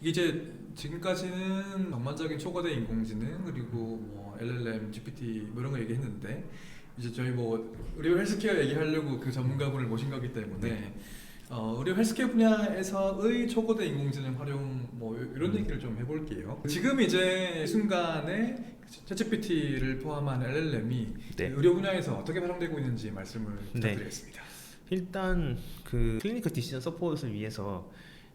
이게 이제 지금까지는 전반적인 초거대 인공지능 그리고 뭐 LLM, GPT 뭐 이런 거 얘기했는데 이제 저희 뭐 의료 헬스케어 얘기하려고 그 전문가분을 모신 거기 때문에 의료 헬스케어 분야에서의 초거대 인공지능 활용 뭐 이런 얘기를 좀 해볼게요. 지금 이제 이 순간에 챗GPT를 포함한 LLM이 네. 의료 분야에서 어떻게 활용되고 있는지 말씀을 네. 부탁드리겠습니다. 일단 그 클리니컬 디시전 서포트를 위해서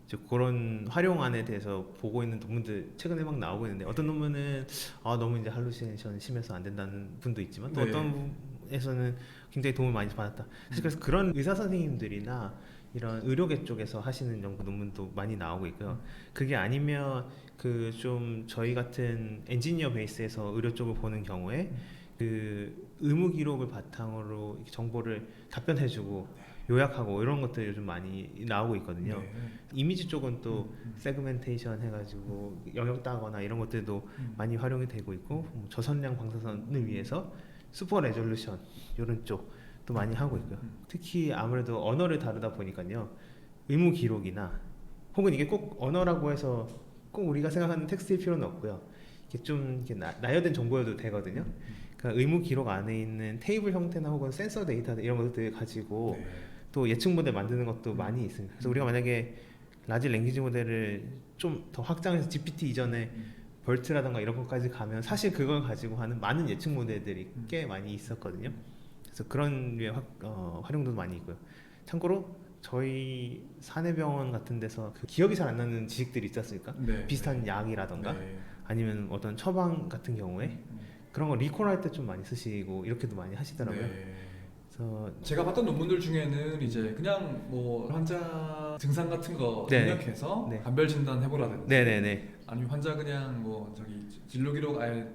이제 그런 활용안에 대해서 보고 있는 논문들 최근에 막 나오고 있는데 어떤 논문은 너무 이제 할루시네이션 심해서 안 된다는 분도 있지만 또 네. 어떤 분에서는 굉장히 도움을 많이 받았다. 사실 그래서 그런 의사 선생님들이나 이런 의료계 쪽에서 하시는 연구 논문도 많이 나오고 있고요. 그게 아니면 그 좀 저희 같은 엔지니어 베이스에서 의료 쪽을 보는 경우에 그 의무 기록을 바탕으로 이렇게 정보를 답변해주고 요약하고 이런 것들이 요즘 많이 나오고 있거든요. 네. 이미지 쪽은 또 세그멘테이션 해가지고 영역 따거나 이런 것들도 많이 활용이 되고 있고 뭐 저선량 방사선을 위해서 슈퍼 레졸루션 이런 쪽도 많이 하고 있고요. 특히 아무래도 언어를 다루다 보니까요. 의무 기록이나 혹은 이게 꼭 언어라고 해서 꼭 우리가 생각하는 텍스트일 필요는 없고요. 이게 좀 이렇게 나열된 정보여도 되거든요. 그러니까 의무 기록 안에 있는 테이블 형태나 혹은 센서 데이터 이런 것들 가지고 네. 또 예측 모델 만드는 것도 많이 있습니다. 그래서 우리가 만약에 라지 랭귀지 모델을 좀 더 확장해서 GPT 이전에 벌트라던가 이런 것까지 가면 사실 그걸 가지고 하는 많은 예측 모델들이 꽤 많이 있었거든요. 그래서 그런 류의 활용도 많이 있고요. 참고로 저희 사내병원 같은 데서 그 기억이 잘 안 나는 지식들이 있지 않습니까? 네. 비슷한 약이라던가 네. 아니면 어떤 처방 같은 경우에 그런 거 리콜할 때 좀 많이 쓰시고 이렇게도 많이 하시더라고요. 네. 그래서 제가 봤던 논문들 중에는 이제 그냥 뭐 환자 증상 같은 거 네. 입력해서 네. 감별 진단 해보라든지 네네네. 아니면 환자 그냥 뭐 저기 진료 기록 아예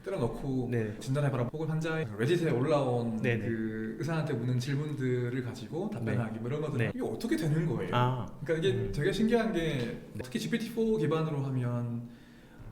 때려넣고 네. 진단해봐라 혹은 환자의 레딧에 올라온 네네. 그 의사한테 묻는 질문들을 가지고 답변하기 뭐 이런 것들 네. 이게 어떻게 되는 거예요? 아, 그러니까 이게 되게 신기한 게 특히 GPT-4 기반으로 하면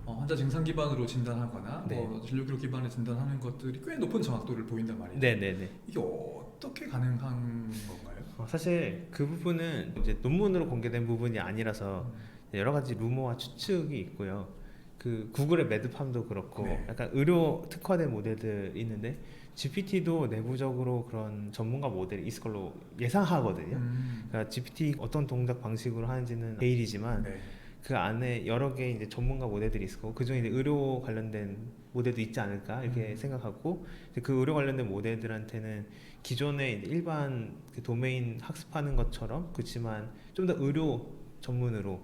환자 증상 기반으로 진단하거나 네. 뭐 진료 기록 기반에 진단하는 것들이 꽤 높은 정확도를 보인단 말이에요. 네네네. 이게 어떻게 가능한 건가요? 사실 그 부분은 이제 논문으로 공개된 부분이 아니라서 여러 가지 루머와 추측이 있고요. 그 구글의 매드팜도 그렇고 네. 약간 의료 특화된 모델들이 있는데 GPT도 내부적으로 그런 전문가 모델이 있을 걸로 예상하거든요. 그러니까 GPT 어떤 동작 방식으로 하는지는 비일이지만 네. 그 안에 여러 개의 이제 전문가 모델들이 있을 거고 그 중에 의료 관련된 모델도 있지 않을까 이렇게 생각하고 그 의료 관련된 모델들한테는 기존의 일반 그 도메인 학습하는 것처럼 그렇지만 좀 더 의료 전문으로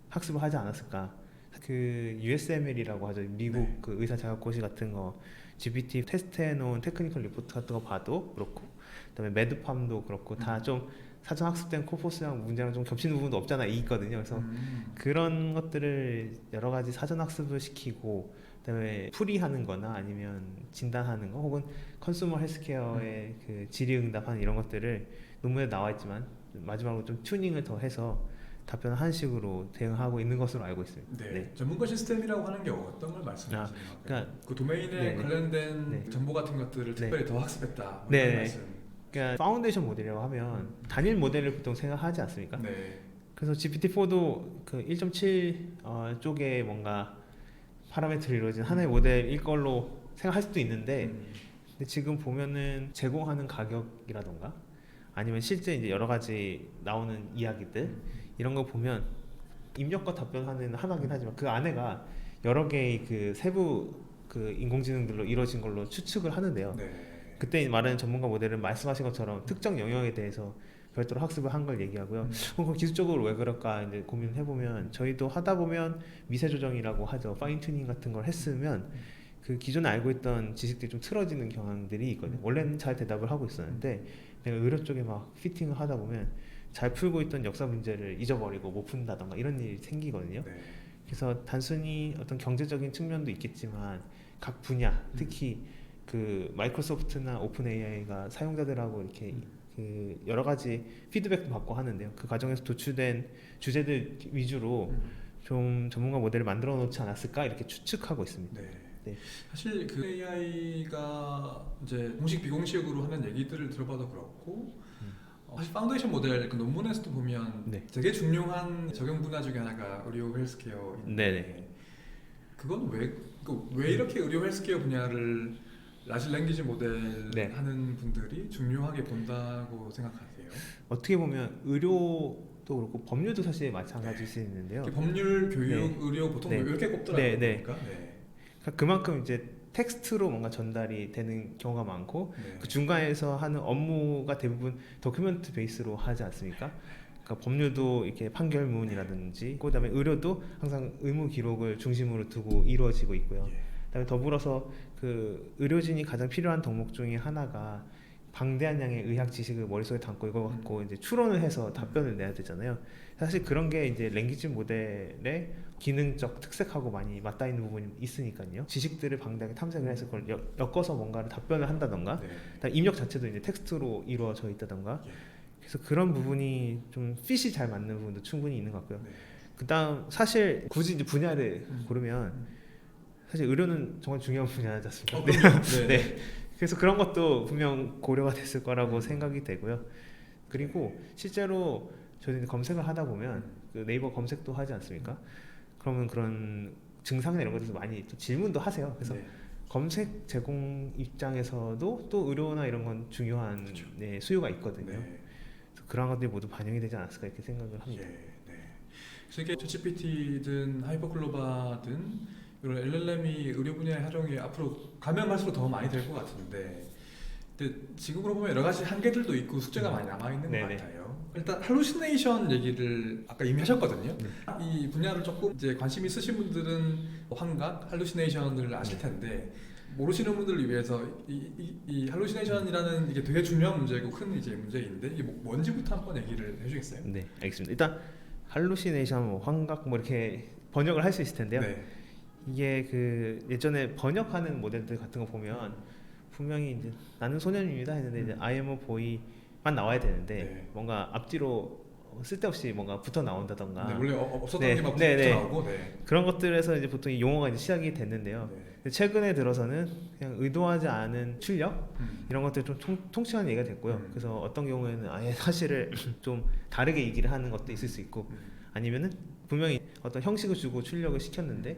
학습을 하지 않았을까. 그 USML이라고 하죠. 미국 네. 그 의사 자격고시 같은 거 GPT 테스트해 놓은 테크니컬 리포트 같은 거 봐도 그렇고 그다음에 매드팜도 그렇고 다 좀 사전 학습된 코포스랑 문제랑 좀 겹치는 부분도 없잖아 있거든요. 그래서 그런 것들을 여러 가지 사전 학습을 시키고 그다음에 풀이하는 거나 아니면 진단하는 거 혹은 컨슈머 헬스케어의 그 질의응답하는 이런 것들을 논문에 나와 있지만 마지막으로 좀 튜닝을 더 해서 답변을 하는 식으로 대응하고 있는 것으로 알고 있습니다. 네. 네. 전문가 시스템이라고 하는 게 어떤 걸 말씀하시는 건가요? 그러니까 그 도메인에 네. 관련된 네. 정보 같은 것들을 네. 특별히 더 학습했다. 뭐 네. 이런 말씀. 그러니까 파운데이션 모델이라고 하면 단일 모델을 보통 생각하지 않습니까? 네. 그래서 GPT-4도 그 1.7 쪽에 뭔가 파라미터로 이루어진 하나의 모델일 걸로 생각할 수도 있는데 근데 지금 보면은 제공하는 가격이라던가 아니면 실제 이제 여러 가지 나오는 이야기들 이런 거 보면 입력과 답변하는 하나긴 하지만 그 안에가 여러 개의 그 세부 그 인공지능들로 이루어진 걸로 추측을 하는데요. 네. 그때 말하는 전문가 모델은 말씀하신 것처럼 특정 영역에 대해서 별도로 학습을 한 걸 얘기하고요. 그럼 기술적으로 왜 그럴까 이제 고민해 보면 저희도 하다 보면 미세 조정이라고 하죠. 파인 튜닝 같은 걸 했으면 그 기존에 알고 있던 지식들이 좀 틀어지는 경향들이 있거든요. 원래는 잘 대답을 하고 있었는데 내가 의료 쪽에 막 피팅을 하다 보면 잘 풀고 있던 역사 문제를 잊어버리고 못 푼다던가 이런 일이 생기거든요. 네. 그래서 단순히 어떤 경제적인 측면도 있겠지만 각 분야 특히 그 마이크로소프트나 오픈 AI가 사용자들하고 이렇게 그 여러 가지 피드백도 받고 하는데요. 그 과정에서 도출된 주제들 위주로 좀 전문가 모델을 만들어 놓지 않았을까 이렇게 추측하고 있습니다. 네. 네. 사실 그 AI가 이제 공식 비공식으로 하는 얘기들을 들어봐도 그렇고 사실 파운데이션 모델 그 논문에서도 보면 네. 되게 중요한 적용 분야 중에 하나가 의료 헬스케어인데 네네. 그건 왜 이렇게 의료 헬스케어 분야를 라지 랭귀지 모델 네. 하는 분들이 중요하게 본다고 생각하세요? 어떻게 보면 의료도 그렇고 법률도 사실 마찬가지일 수 있는데요. 법률, 교육, 네. 의료 보통 네. 이렇게 꼽더라고요. 네, 네. 그러니까. 네. 그러니까 그만큼 이제 텍스트로 뭔가 전달이 되는 경우가 많고 네. 그 중간에서 하는 업무가 대부분 도큐멘트 베이스로 하지 않습니까? 그러니까 법률도 이렇게 판결문이라든지 그다음에 의료도 항상 의무 기록을 중심으로 두고 이루어지고 있고요. 예. 그다음에 더불어서 그 의료진이 가장 필요한 덕목 중에 하나가 방대한 양의 의학 지식을 머릿속에 담고 이거 갖고 이제 추론을 해서 답변을 내야 되잖아요. 사실 그런 게 이제 랭귀지 모델의 기능적 특색하고 많이 맞닿아 있는 부분이 있으니까요. 지식들을 방대하게 탐색을 해서 그걸 엮어서 뭔가를 답변을 한다던가, 네. 그다음에 입력 자체도 이제 텍스트로 이루어져 있다던가. 예. 그래서 그런 부분이 좀 핏이 잘 맞는 부분도 충분히 있는 것 같고요. 네. 그다음 사실 굳이 이제 분야를 고르면 음. 사실 의료는 정말 중요한 분야지 않습니까? 그럼요. 네. 네. 그래서 그런 것도 분명 고려가 됐을 거라고 생각이 되고요. 그리고 실제로 저희는 검색을 하다 보면 그 네이버 검색도 하지 않습니까? 그러면 그런 증상이나 이런 것에서 많이 또 질문도 하세요. 그래서 네. 검색 제공 입장에서도 또 의료나 이런 건 중요한 그렇죠. 네, 수요가 있거든요. 네. 그래서 그런 것들이 모두 반영이 되지 않았을까 이렇게 생각을 합니다. 예, 네. 그래서 이게 챗GPT든 하이퍼클로바든 이런 LLM이 의료 분야의 활용이 앞으로 가면 갈수록 더 많이 될 것 같은데, 근데 지금으로 보면 여러 가지 한계들도 있고 숙제가 많이 남아 있는 것 네네. 같아요. 일단 할루시네이션 얘기를 아까 이미 하셨거든요. 네. 이 분야를 조금 이제 관심 있으신 분들은 환각, 할루시네이션을 아실 텐데 모르시는 분들을 위해서 이 할루시네이션이라는 이게 되게 중요한 문제고 큰 이제 문제인데 이게 뭔지부터 한번 얘기를 해주겠어요? 네, 알겠습니다. 일단 할루시네이션, 뭐 환각 뭐 이렇게 번역을 할 수 있을 텐데요. 네. 이게 그 예전에 번역하는 모델들 같은 거 보면 분명히 이제 나는 소년입니다 했는데 이제 I am a boy만 나와야 되는데 네. 뭔가 앞뒤로 쓸데없이 뭔가 붙어 나온다던가 네, 원래 없었던 네, 게 막 네, 네. 나오고 네. 그런 것들에서 이제 보통 이 용어가 이제 시작이 됐는데요. 네. 근데 최근에 들어서는 그냥 의도하지 않은 출력 음. 이런 것들 좀 통칭하는 얘기가 됐고요. 그래서 어떤 경우에는 아예 사실을 좀 다르게 얘기를 하는 것도 있을 수 있고 아니면은 분명히 어떤 형식을 주고 출력을 시켰는데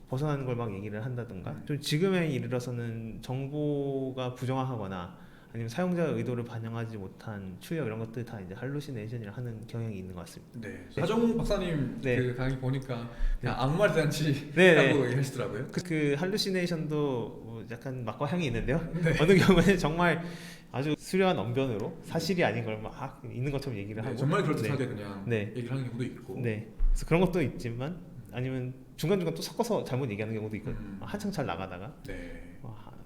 벗어나는 걸 막 얘기를 한다던가 좀 지금에 이르러서는 정보가 부정확하거나 아니면 사용자의 의도를 반영하지 못한 출력 이런 것들 다 이제 할루시네이션이라 하는 경향이 있는 것 같습니다. 네. 하정 박사님 네. 그 강의 보니까 네. 그냥 아무 말 대잔치 네, 라고 네. 얘기하시더라고요. 그 할루시네이션도 뭐 약간 맛과 향이 있는데요. 네. 어느 경우에는 정말 아주 수려한 언변으로 사실이 아닌 걸 막 있는 것처럼 얘기를 네, 하고 정말 그럴듯하게 그냥 네. 얘기를 하는 경우도 있고. 네. 그래서 그런 것도 있지만 아니면 중간중간 또 섞어서 잘못 얘기하는 경우도 있고 음. 한창 잘 나가다가 네.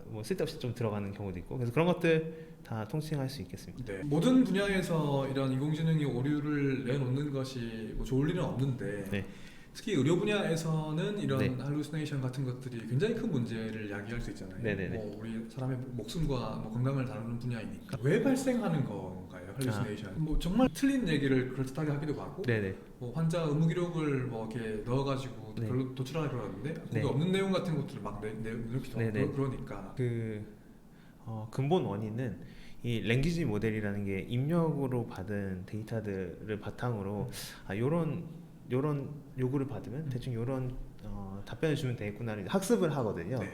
뭐 쓸데없이 좀 들어가는 경우도 있고 그래서 그런 것들 다 통칭할 수 있겠습니다. 네. 모든 분야에서 이런 인공지능이 오류를 내놓는 것이 뭐 좋을 일은 없는데 네. 특히 의료 분야에서는 이런 네. 할루시네이션 같은 것들이 굉장히 큰 문제를 야기할 수 있잖아요. 네네네. 뭐 우리 사람의 목숨과 뭐 건강을 다루는 분야이니까 왜 발생하는 건가요? 할루시네이션. 뭐 정말 틀린 얘기를 그럴듯하게 하기도 하고 네네. 뭐 환자 의무 기록을 뭐 이렇게 넣어가지고 네. 별로 도출하려고 그러는데 거기 네. 없는 내용 같은 것들을 막 내놓기도 하고 네네. 그러니까 근본 원인은 이 랭귀지 모델이라는 게 입력으로 받은 데이터들을 바탕으로 요런 요구를 받으면 대충 요런 답변을 주면 되겠구나를 학습을 하거든요. 네.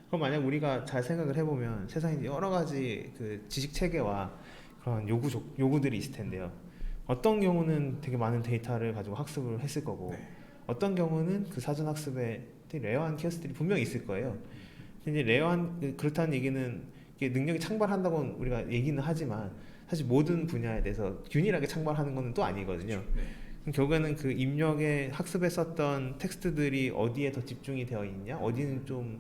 그럼 만약 우리가 잘 생각을 해보면 세상에 여러 가지 그 지식 체계와 그런 요구들이 있을 텐데요. 어떤 경우는 되게 많은 데이터를 가지고 학습을 했을 거고 네. 어떤 경우는 그 사전 학습에 되게 레어한 케이스들이 분명히 있을 거예요. 근데 이제 그렇다는 얘기는 이게 능력이 창발한다고는 우리가 얘기는 하지만 사실 모든 분야에 대해서 균일하게 창발하는 것은 또 아니거든요. 네. 그럼 결국에는 그 입력에 학습에 썼던 텍스트들이 어디에 더 집중이 되어 있냐, 어디는 좀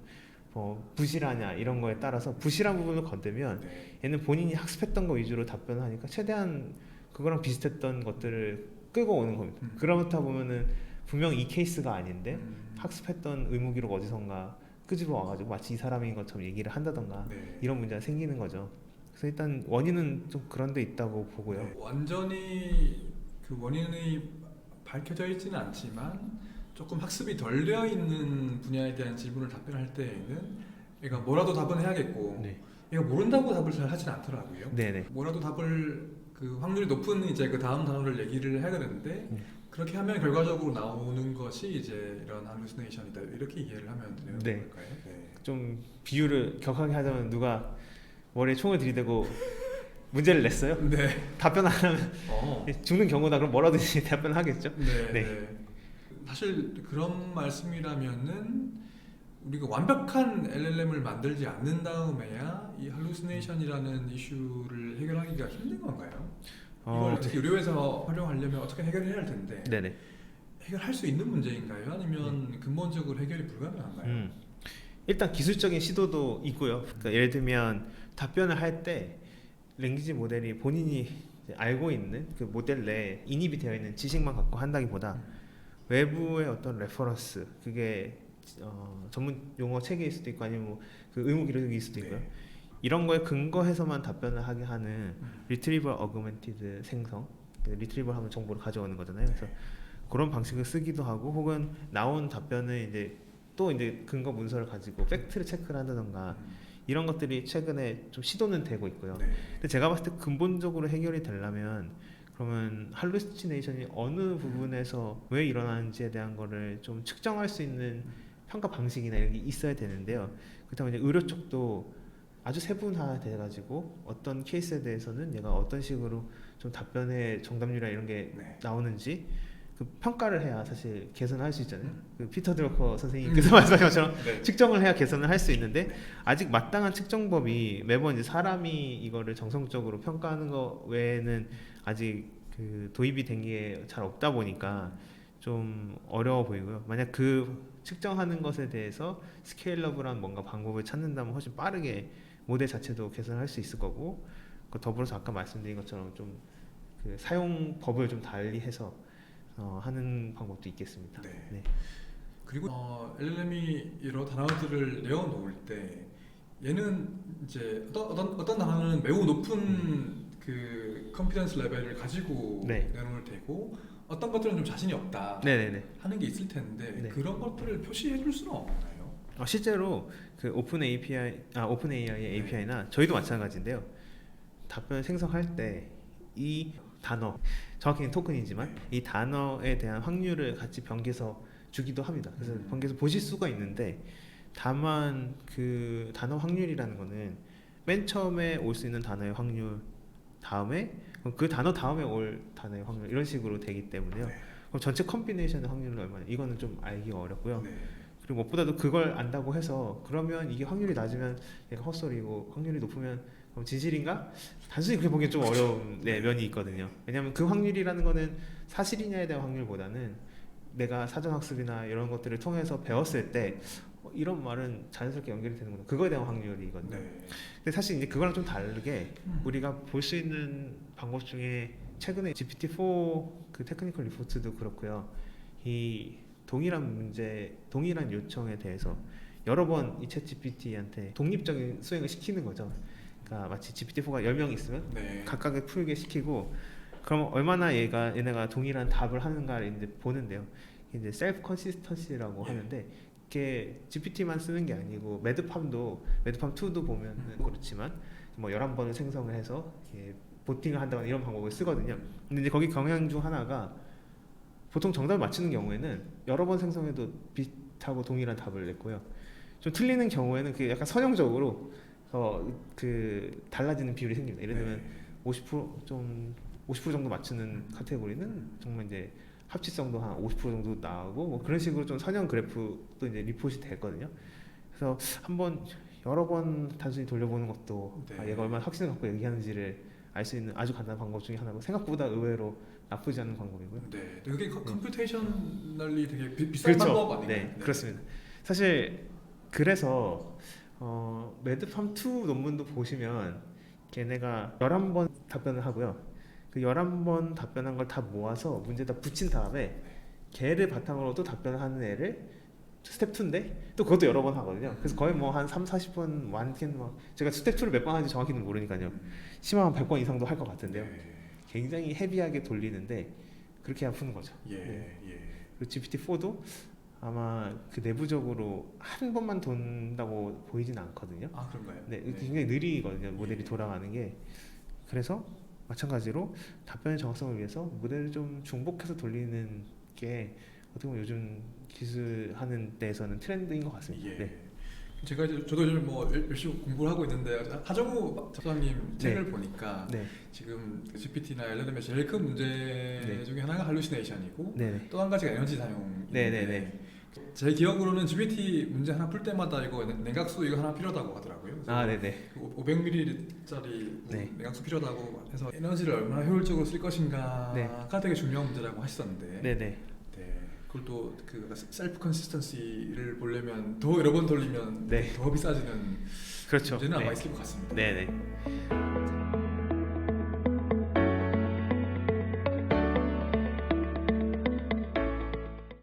부실하냐 이런 거에 따라서 부실한 부분을 건들면 네. 얘는 본인이 학습했던 거 위주로 답변을 하니까 최대한 그거랑 비슷했던 것들을 끌고 오는 겁니다. 그렇다 보면은 분명 이 케이스가 아닌데 학습했던 의무 기록 어디선가 끄집어 와가지고 마치 이 사람인 것처럼 얘기를 한다던가 네. 이런 문제가 생기는 거죠. 그래서 일단 원인은 좀 그런 데 있다고 보고요. 네. 완전히 그 원인이 밝혀져 있지는 않지만 조금 학습이 덜 되어 있는 분야에 대한 질문을 답변할 때에는 얘가 뭐라도 답은 해야겠고 네. 얘가 모른다고 답을 잘 하진 않더라고요. 네네. 뭐라도 답을 그 확률이 높은 이제 그 다음 단어를 얘기를 해야 되는데 그렇게 하면 결과적으로 나오는 것이 이제 이런 할루시네이션이다 이렇게 이해를 하면 되는 네. 걸까요? 네. 좀 비유를 격하게 하자면 누가 머리에 총을 들이대고 문제를 냈어요. 네. 답변 안 하면 어. 죽는 경우다. 그럼 뭐라든지 답변하겠죠. 네, 네. 네. 사실 그런 말씀이라면은 우리가 완벽한 LLM을 만들지 않는 다음에야 이 할루시네이션이라는 이슈를 해결하기가 힘든 건가요? 이걸 특히 의료에서 활용하려면 어떻게 해결해야 할 텐데 네네. 해결할 수 있는 문제인가요? 아니면 근본적으로 해결이 불가능한가요? 일단 기술적인 시도도 있고요. 그러니까 예를 들면 답변을 할 때 랭귀지 모델이 본인이 이제 알고 있는 그 모델 내에 인입이 되어 있는 지식만 갖고 한다기보다 외부의 어떤 레퍼런스, 그게 전문 용어 책일 수도 있고 아니면 뭐 그 의무 기록일 수도 있고요. 네. 이런 거에 근거해서만 답변을 하게 하는 리트리버 어그멘티드 생성, 리트리버 하면 정보를 가져오는 거잖아요. 그래서 그런 방식을 쓰기도 하고, 혹은 나온 답변을 이제 또 이제 근거 문서를 가지고 팩트를 체크를 한다던가 이런 것들이 최근에 좀 시도는 되고 있고요. 네. 근데 제가 봤을 때 근본적으로 해결이 되려면 그러면 할루시네이션이 어느 부분에서 왜 일어나는지에 대한 거를 좀 측정할 수 있는 평가 방식이나 이런 게 있어야 되는데요. 그렇다면 이제 의료 쪽도 아주 세분화돼 가지고 어떤 케이스에 대해서는 얘가 어떤 식으로 좀 답변의 정답률이나 이런 게 네. 나오는지 그 평가를 해야 사실 개선할 수 있잖아요. 그 피터 드러커 선생님께서 말씀하신 것처럼 네. 측정을 해야 개선을 할 수 있는데 아직 마땅한 측정법이 매번 이제 사람이 이거를 정성적으로 평가하는 거 외에는 아직 그 도입이 된 게 잘 없다 보니까 좀 어려워 보이고요. 만약 그 측정하는 것에 대해서 스케일러블한 뭔가 방법을 찾는다면 훨씬 빠르게 모델 자체도 개선할 수 있을 거고, 그 더불어서 아까 말씀드린 것처럼 좀 그 사용법을 좀 달리해서 하는 방법도 있겠습니다. 네. 네. 그리고 LLM이 여러 단어들을 내어놓을 때 얘는 이제 어떤 단어는 매우 높은 그 컨피던스 레벨을 가지고 네. 내놓을 테고 어떤 것들은 좀 자신이 없다 네네네. 하는 게 있을 텐데 네. 그런 것들을 표시해 줄 수는 없나요? 실제로 그 오픈 AI의 API나 저희도 마찬가지인데요. 답변을 생성할 때 이 단어, 정확히는 토큰이지만 이 단어에 대한 확률을 같이 변개해서 주기도 합니다. 그래서 변개해서 보실 수가 있는데, 다만 그 단어 확률이라는 거는 맨 처음에 올 수 있는 단어의 확률 다음에 그 단어 다음에 올 단어의 확률 이런 식으로 되기 때문에요. 네. 그럼 전체 컴비네이션의 확률은 얼마냐? 이거는 좀 알기가 어렵고요. 네. 그리고 무엇보다도 그걸 안다고 해서 그러면 이게 확률이 낮으면 얘가 헛소리고 확률이 높으면 그럼 진실인가? 단순히 그렇게 보기엔 좀 어려운 면이 있거든요. 왜냐하면 그 확률이라는 거는 사실이냐에 대한 확률보다는 내가 사전학습이나 이런 것들을 통해서 배웠을 때 이런 말은 자연스럽게 연결이 되는구나, 그거에 대한 확률이거든요. 네. 근데 사실 이제 그거랑 좀 다르게 우리가 볼 수 있는 방법 중에 최근에 GPT-4 그 테크니컬 리포트도 그렇고요. 이 동일한 요청에 대해서 여러 번 이 챗 GPT한테 독립적인 수행을 시키는 거죠. 그러니까 마치 GPT-4가 10명 있으면 네. 각각을 풀게 시키고, 그럼 얼마나 얘네가 동일한 답을 하는가를 이제 보는데요. 이제 셀프 컨시스턴시라고 하는데, 이게 GPT만 쓰는 게 아니고 매드팜 2도 보면은 그렇지만 뭐 11번을 생성을 해서 이렇게 보팅을 한다거나 이런 방법을 쓰거든요. 근데 이제 거기 경향 중 하나가 보통 정답을 맞추는 경우에는 여러 번 생성해도 비슷하고 동일한 답을 냈고요. 좀 틀리는 경우에는 그 약간 선형적으로 그 달라지는 비율이 생깁니다. 예를 들면 50% 정도 맞추는 카테고리는 정말 이제 합치성도 한 50% 정도 나오고 뭐 그런 식으로 좀 선형 그래프도 이제 리포트이 됐거든요. 그래서 한번 여러 번 단순히 돌려보는 것도 얘가 얼마나 확신을 갖고 얘기하는지를 알 수 있는 아주 간단한 방법 중에 하나고, 생각보다 의외로 나쁘지 않은 방법이고요. 네. 그게 컴퓨테이셔널리 되게 비싼 그렇죠. 방법 아닌가요? 네, 그렇습니다. 사실 그래서 매드팜 2 논문도 보시면 걔네가 11번 답변을 하고요. 그 11번 답변한 걸 다 모아서 문제에다 붙인 다음에 걔를 바탕으로 또 답변을 하는 애를 스텝 2인데 또 그것도 여러 번 하거든요. 그래서 거의 뭐 한 3-40번 많게는 막 제가 스텝 2를 몇 번 하는지 정확히는 모르니까요. 심하면 100번 이상도 할 것 같은데요. 굉장히 헤비하게 돌리는데 그렇게 해야 푸는 거죠. 예. 그리고 GPT-4도 아마 그 내부적으로 한 번만 돈다고 보이진 않거든요. 아, 그런가요? 네, 굉장히 느리거든요. 모델이 돌아가는 게. 그래서 마찬가지로 답변의 정확성을 위해서 모델을 좀 중복해서 돌리는 게 어떻게 보면 요즘 기술하는 데에서는 트렌드인 것 같습니다. 예. 네. 제가 이제 저도 요즘 뭐 열심히 공부를 하고 있는데 하정우 작가님 책을 보니까 네. 지금 GPT나 LLM의 제일 큰 문제 네. 중에 하나가 할루시네이션이고 네네. 또 한 가지가 에너지 사용인데 네네네. 제 기억으로는 GPT 문제 하나 풀 때마다 이거 냉각수 이거 하나 필요하다고 하더라고요. 그래서 아, 네네. 500ml짜리 네. 냉각수 필요하다고 해서 에너지를 얼마나 효율적으로 쓸 것인가가 네. 되게 중요한 문제라고 하셨었는데 네네. 네, 그걸 또 그 셀프 컨시스턴시를 보려면 더 여러 번 돌리면 네. 더 비싸지는 그렇죠. 문제는 아마 네. 있을 것 같습니다. 네네.